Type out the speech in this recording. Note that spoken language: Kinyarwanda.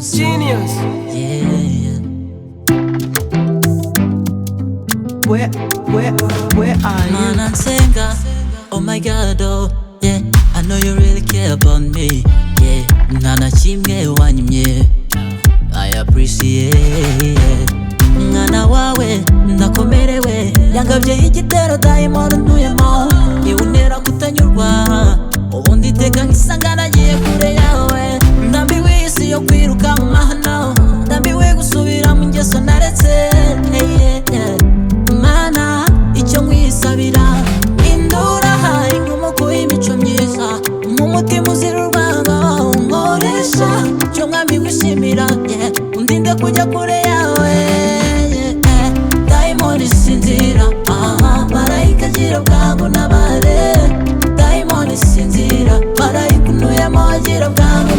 Genius. Yeah. Where are you? Man and singer, oh my god, oh yeah. I know you really care about me, yeah. Nana chimwe wanyimye, I appreciate. Mwana wawe ndakomerewe, yangabye igitero diamond ntuyemo. Iwunera kutanyurwa, ubundi iteka nkisanga nagiye kure yawe. Ndambiwe isi yo kwiruka mu mahano, ndambiwe gusubira mu ngeso naretse. Mana icyo nkwisabira, indura inkomoko y'imico myiza, mu mutima uzira urwango unkoresha icyo mwami wishimira, undinde kujya kure yawe. Diamond sinzira, marayika agira bwangu nabare. Diamond sinzira, marayika unuyemo agira bwangu